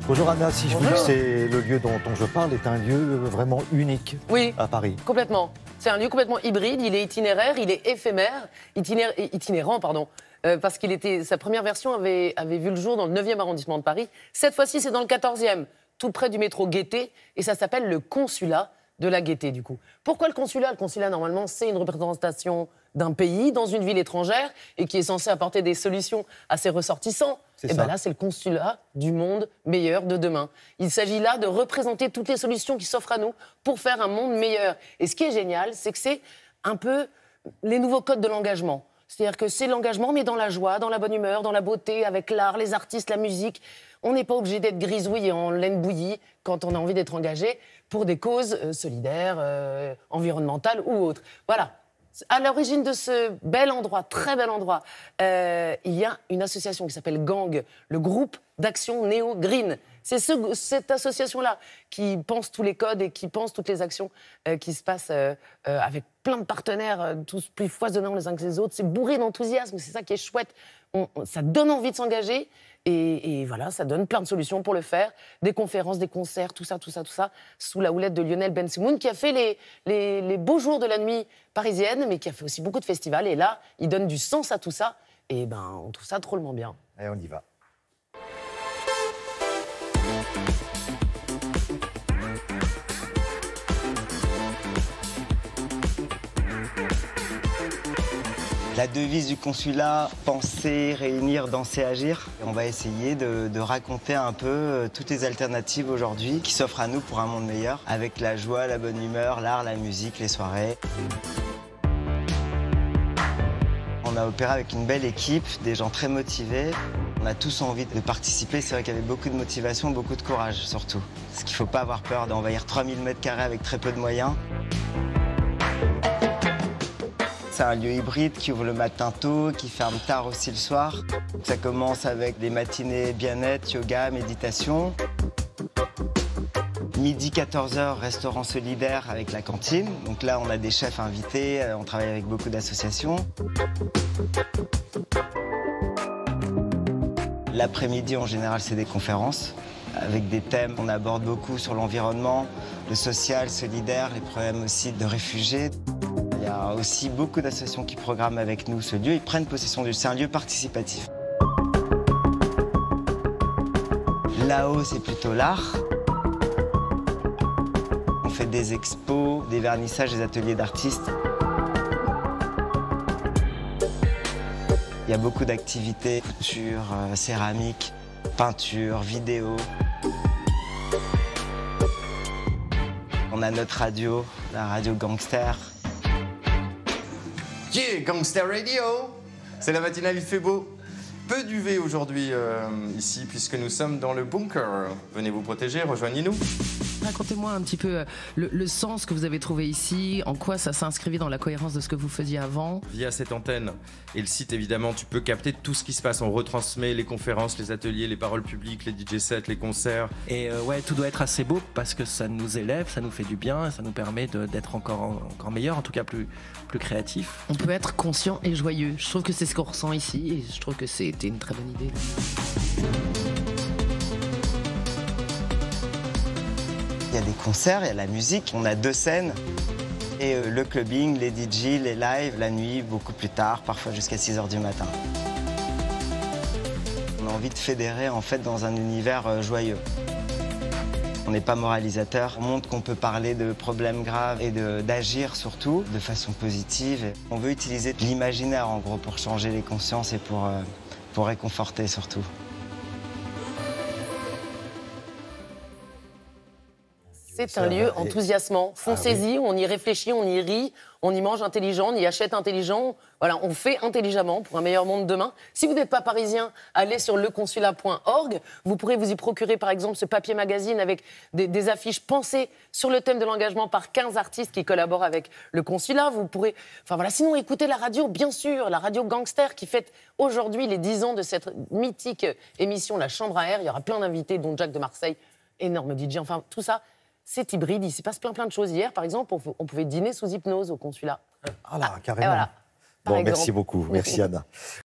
Bonjour Anna, si je vous dis Bonjour. que c'est le lieu dont je parle est un lieu vraiment unique Oui, à Paris. complètement. C'est un lieu complètement hybride, il est itinéraire, il est éphémère, itinérant, pardon, parce sa première version avait vu le jour dans le 9e arrondissement de Paris. Cette fois-ci, c'est dans le 14e, tout près du métro Gaîté, et ça s'appelle le Consulat de la Gaîté, du coup. Pourquoi le Consulat? Le Consulat, normalement, c'est une représentation d'un pays dans une ville étrangère et qui est censé apporter des solutions à ses ressortissants. Et bien là, c'est le consulat du monde meilleur de demain. Il s'agit là de représenter toutes les solutions qui s'offrent à nous pour faire un monde meilleur. Et ce qui est génial, c'est que c'est un peu les nouveaux codes de l'engagement. C'est-à-dire que c'est l'engagement, mais dans la joie, dans la bonne humeur, dans la beauté, avec l'art, les artistes, la musique. On n'est pas obligé d'être grisouille et en laine bouillie quand on a envie d'être engagé pour des causes solidaires, environnementales ou autres. Voilà. À l'origine de ce bel endroit, très bel endroit, il y a une association qui s'appelle GANG, le groupe d'action néo-green. C'est cette association-là qui pense tous les codes et qui pense toutes les actions qui se passent avec plein de partenaires, tous plus foisonnants les uns que les autres. C'est bourré d'enthousiasme, c'est ça qui est chouette. Ça donne envie de s'engager et voilà, ça donne plein de solutions pour le faire. Des conférences, des concerts, tout ça, sous la houlette de Lionel Bensemoun, qui a fait les beaux jours de la nuit parisienne, mais qui a fait aussi beaucoup de festivals. Et là, il donne du sens à tout ça. Et ben, on trouve ça drôlement bien. Et on y va. La devise du consulat, penser, réunir, danser, agir. Et on va essayer de raconter un peu toutes les alternatives aujourd'hui qui s'offrent à nous pour un monde meilleur, avec la joie, la bonne humeur, l'art, la musique, les soirées. On a opéré avec une belle équipe, des gens très motivés. On a tous envie de participer. C'est vrai qu'il y avait beaucoup de motivation, beaucoup de courage surtout. Parce qu'il ne faut pas avoir peur d'envahir 3000 m² avec très peu de moyens. C'est un lieu hybride qui ouvre le matin tôt, qui ferme tard aussi le soir. Ça commence avec des matinées bien-être, yoga, méditation. Midi 14h, restaurant solidaire avec la cantine. Donc là, on a des chefs invités, on travaille avec beaucoup d'associations. L'après-midi, en général, c'est des conférences avec des thèmes qu'on aborde beaucoup sur l'environnement, le social, solidaire, les problèmes aussi de réfugiés. Il y a aussi beaucoup d'associations qui programment avec nous ce lieu. Ils prennent possession du lieu. C'est un lieu participatif. Là-haut, c'est plutôt l'art. On fait des expos, des vernissages, des ateliers d'artistes. Il y a beaucoup d'activités, couture, céramique, peinture, vidéo. On a notre radio, la radio Gangster. Yeah, Gangster Radio. C'est la matinale, il fait beau. Peu d'UV aujourd'hui ici, puisque nous sommes dans le bunker. Venez vous protéger, rejoignez-nous. Racontez-moi un petit peu le sens que vous avez trouvé ici, en quoi ça s'inscrivait dans la cohérence de ce que vous faisiez avant. Via cette antenne et le site, évidemment, tu peux capter tout ce qui se passe. On retransmet les conférences, les ateliers, les paroles publiques, les DJ sets, les concerts. Et ouais, tout doit être assez beau parce que ça nous élève, ça nous fait du bien, et ça nous permet d'être encore meilleur, en tout cas plus créatif. On peut être conscient et joyeux. Je trouve que c'est ce qu'on ressent ici et je trouve que c'était une très bonne idée. Il y a des concerts, il y a la musique, on a 2 scènes. Et le clubbing, les DJ, les lives, la nuit, beaucoup plus tard, parfois jusqu'à 6h du matin. On a envie de fédérer en fait dans un univers joyeux. On n'est pas moralisateur, on montre qu'on peut parler de problèmes graves et d'agir surtout de façon positive. On veut utiliser l'imaginaire en gros pour changer les consciences et pour réconforter surtout. C'est un lieu enthousiasmant. Foncez-y, on y réfléchit, on y rit, on y mange intelligent, on y achète intelligent. Voilà, on fait intelligemment pour un meilleur monde demain. Si vous n'êtes pas parisien, allez sur leconsulat.org. Vous pourrez vous y procurer, par exemple, ce papier magazine avec des affiches pensées sur le thème de l'engagement par 15 artistes qui collaborent avec le consulat. Vous pourrez... Enfin voilà, sinon, écoutez la radio, bien sûr, la radio Gangster qui fête aujourd'hui les 10 ans de cette mythique émission La Chambre à Air. Il y aura plein d'invités, dont Jack de Marseille, énorme DJ, enfin tout ça. C'est hybride, il s'y passe plein de choses. Hier, par exemple, on pouvait dîner sous hypnose au consulat. Ah là, carrément. Et voilà, Bon, merci beaucoup. Merci Anna.